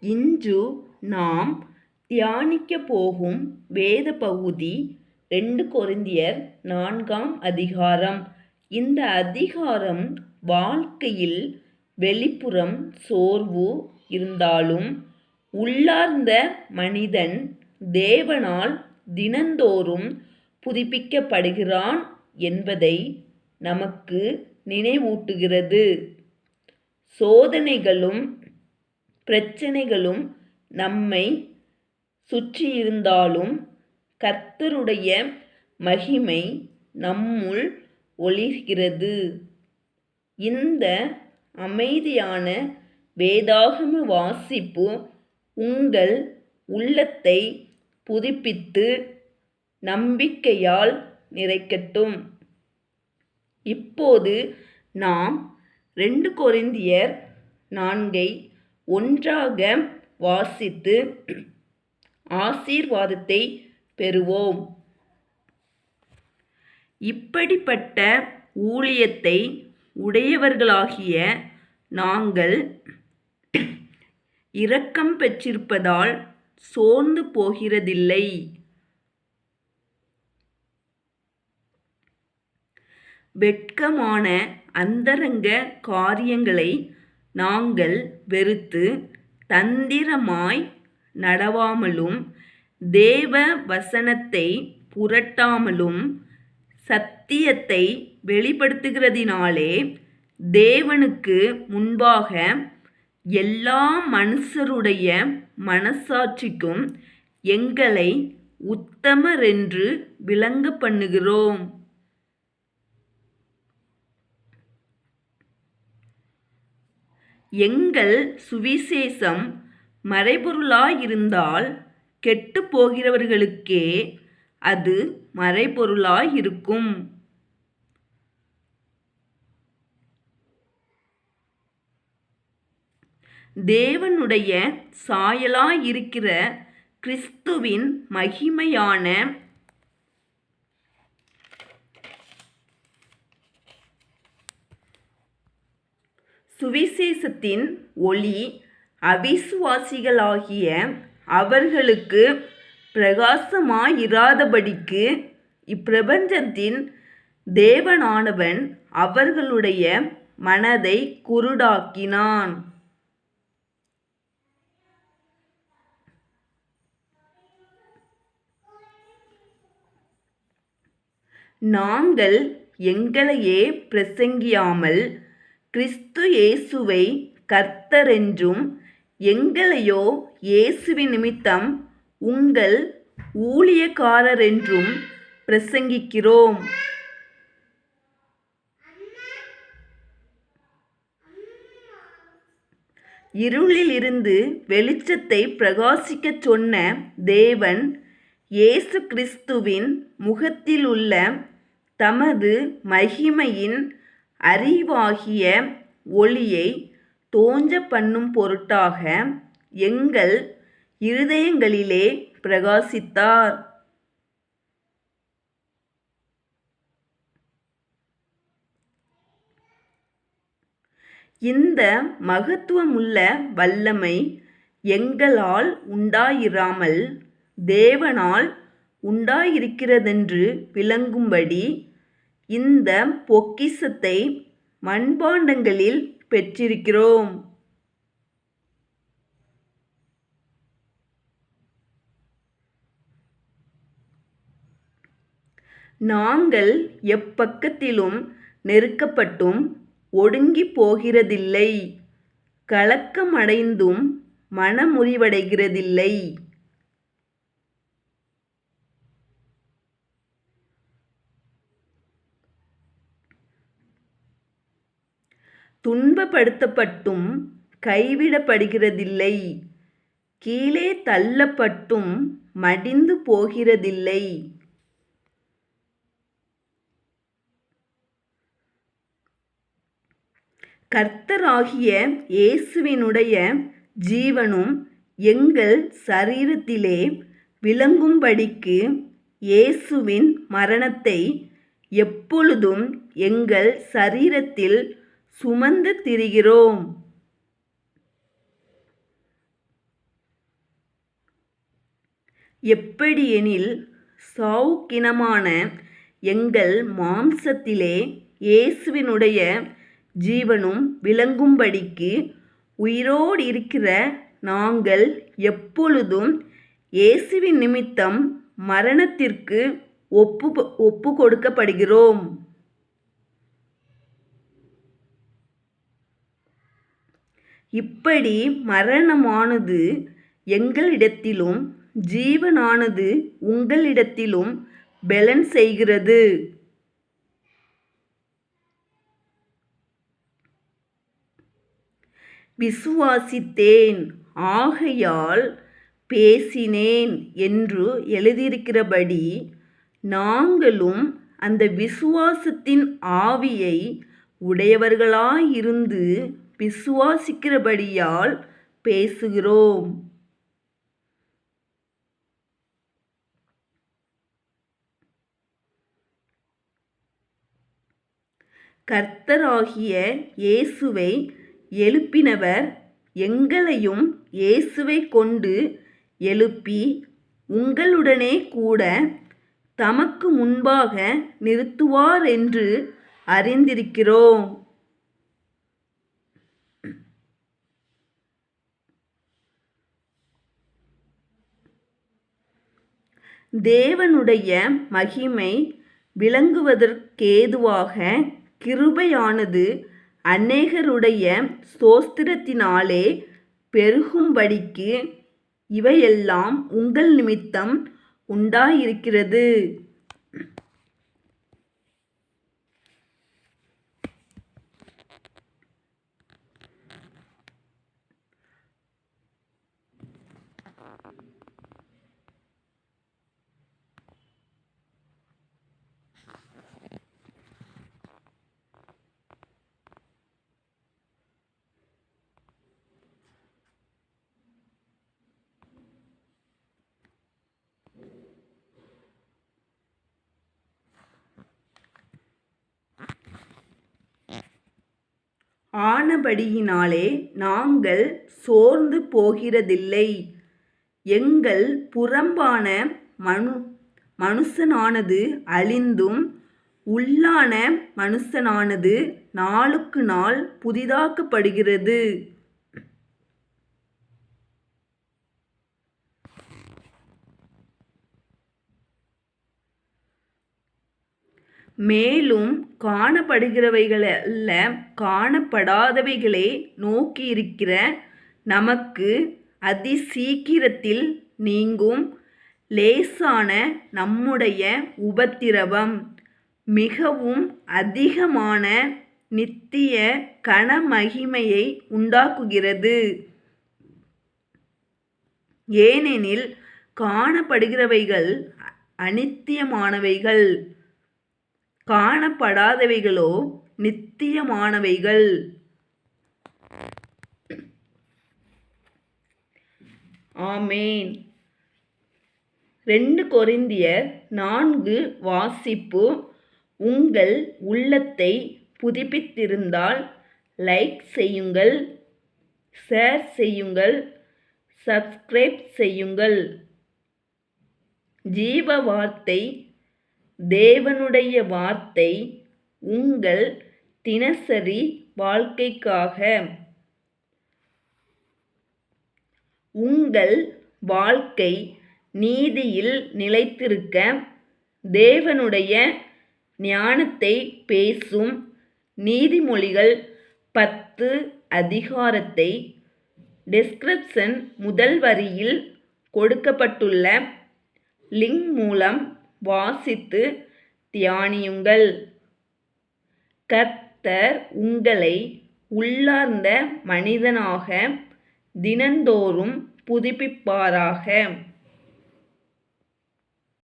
இன்று நாம் தியானிக்கப் போகும் வேத பகுதி 2 கொரிந்தியர் 4ஆம் அதிகாரம். இந்த அதிகாரம் வாழ்க்கையில் வெளிப்புறம் சோர்வு இருந்தாலும் உள்ளார்ந்த மனிதன் தேவனால் தினந்தோறும் புதுப்பிக்கப்படுகிறான் என்பதை நமக்கு நினைவூட்டுகிறது. சோதனைகளும் பிரச்சனைகளும் நம்மை சுற்றியிருந்தாலும் கர்த்தருடைய மகிமை நம்முள் ஒளிர்கிறது. இந்த அமைதியான வேதாகம வாசிப்பு உங்கள் உள்ளத்தை புதுப்பித்து நம்பிக்கையால் நிறைக்கட்டும். இப்போது நாம் 2 கொரிந்தியர் 4ஐ ஒன்றாக வாசித்து ஆசீர்வாதத்தை பெறுவோம். இப்படிப்பட்ட ஊழியத்தை உடையவர்களாகிய நாங்கள் இரக்கம் பெற்றிருப்பதால் சோர்ந்து போகிறதில்லை. வெட்கமான அந்தரங்க காரியங்களை நாங்கள் வெறுத்து தந்திரமாய் நடவாமலும் தேவ வசனத்தை புரட்டாமலும் சத்தியத்தை வெளிப்படுத்துகிறதினாலே தேவனுக்கு முன்பாக எல்லா மனுஷருடைய மனசாட்சிக்கும் எங்களை உத்தமரென்று விளங்க பண்ணுகிறோம். எங்கள் சுவிசேஷம் மறைபொருளாயிருந்தால் கெட்டு போகிறவர்களுக்கே அது மறைபொருளாயிருக்கும். தேவனுடைய சாயலாயிருக்கிற கிறிஸ்துவின் மகிமையான சுவிசேஷத்தின் ஒளி அவிசுவாசிகளாகிய அவர்களுக்கு பிரகாசமாயிராதபடிக்கு இப்பிரபஞ்சத்தின் தேவனானவன் அவர்களுடைய மனதை குருடாக்கினான். நாங்கள் எங்களையே பிரசங்கியாமல் கிறிஸ்து இயேசுவை கர்த்தரென்றும் எங்களையோ இயேசுவின் நிமித்தம் உங்கள் ஊழியக்காரரென்றும் பிரசங்கிக்கிறோம். இருளிலிருந்து வெளிச்சத்தை பிரகாசிக்கச் சொன்ன தேவன் இயேசு கிறிஸ்துவின் முகத்திலுள்ள தமது மகிமையின் அறிவாகிய ஒளியை தோன்ற பண்ணும் பொருட்டாக எங்கள் இருதயங்களிலே பிரகாசித்தார். இந்த மகத்துவமுள்ள வல்லமை எங்களால் உண்டாயிராமல் தேவனால் உண்டாயிருக்கிறதென்று விளங்கும்படி இந்த பொக்கிஷத்தை மண்பாண்டங்களில் பெற்றிருக்கிறோம். நாங்கள் எப்பக்கத்திலும் நெருக்கப்பட்டும் ஒடுங்கி போகிறதில்லை, கலக்கமடைந்தும் மனமுறிவடைகிறதில்லை. துன்பப்படுத்தப்பட்டும் கைவிடப்படுகிறதில்லை, கீழே தள்ளப்பட்டும் மடிந்து போகிறதில்லை. கர்த்தராகிய இயேசுவினுடைய ஜீவனும் எங்கள் சரீரத்திலே விளங்கும்படிக்கு இயேசுவின் மரணத்தை எப்பொழுதும் எங்கள் சரீரத்தில் சுமந்து திரிகிறோம். எப்படியெனில் சாவுக்கினமான எங்கள் மாம்சத்திலே இயேசுவினுடைய ஜீவனும் விளங்கும்படிக்கு உயிரோடிருக்கிற நாங்கள் எப்பொழுதும் இயேசுவின் நிமித்தம் மரணத்திற்கு ஒப்பு கொடுக்கப்படுகிறோம். இப்படி மரணமானது எங்களிடத்திலும் ஜீவனானது உங்களிடத்திலும் பெலன் செய்கிறது. விசுவாசித்தேன் ஆகையால் பேசினேன் என்று எழுதியிருக்கிறபடி நாங்களும் அந்த விசுவாசத்தின் ஆவியை உடையவர்களாயிருந்து விசுவாசிக்கிறபடியால் பேசுகிறோம். கர்த்தராகிய இயேசுவை எழுப்பினவர் எங்களையும் இயேசுவை கொண்டு எழுப்பி உங்களுடனே கூட தமக்கு முன்பாக நிறுத்துவார் என்று அறிந்திருக்கிறோம். தேவனுடைய மகிமை விளங்குவதற்கேதுவாக கிருபையானது அநேகருடைய ஸ்தோத்திரத்தினாலே பெருகும்படிக்கு இவையெல்லாம் உங்கள் நிமித்தம் உண்டாயிருக்கிறது. ஆனபடியினாலே நாங்கள் சோர்ந்து போகிறதில்லை. எங்கள் புறம்பான மனுஷனானது அழிந்தும் உள்ளான மனுஷனானது நாளுக்கு நாள் புதிதாக்கப்படுகிறது. மேலும் காணப்படுகிறவைகளல்ல காணப்படாதவைகளே நோக்கியிருக்கிற நமக்கு அதிசீக்கிரத்தில் நீங்கும் லேசான நம்முடைய உபத்திரவம் மிகவும் அதிகமான நித்திய கனமகிமையை உண்டாக்குகிறது. ஏனெனில் காணப்படுகிறவைகள் அநித்தியமானவைகள், காணப்படாதவைகளோ நித்தியமானவைகள். ஆமேன். 2 கொரிந்தியர் 4 வாசிப்பு உங்கள் உள்ளத்தை புதுப்பித்திருந்தால் லைக் செய்யுங்கள், ஷேர் செய்யுங்கள், சப்ஸ்கிரைப் செய்யுங்கள். ஜீவ வார்த்தை தேவனுடைய வார்த்தை உங்கள் தினசரி வாழ்க்கைக்காக உங்கள் வாழ்க்கை நீதியில் நிலைத்திருக்க தேவனுடைய ஞானத்தை பேசும் நீதிமொழிகள் 10 அதிகாரத்தை டிஸ்கிரிப்ஷன் முதல் வரியில் கொடுக்கப்பட்டுள்ள லிங்க் மூலம் வாசித்து தியானியுங்கள். கர்த்தர் உங்களை உள்ளார்ந்த மனிதனாக தினந்தோறும் புதுப்பிப்பாராக.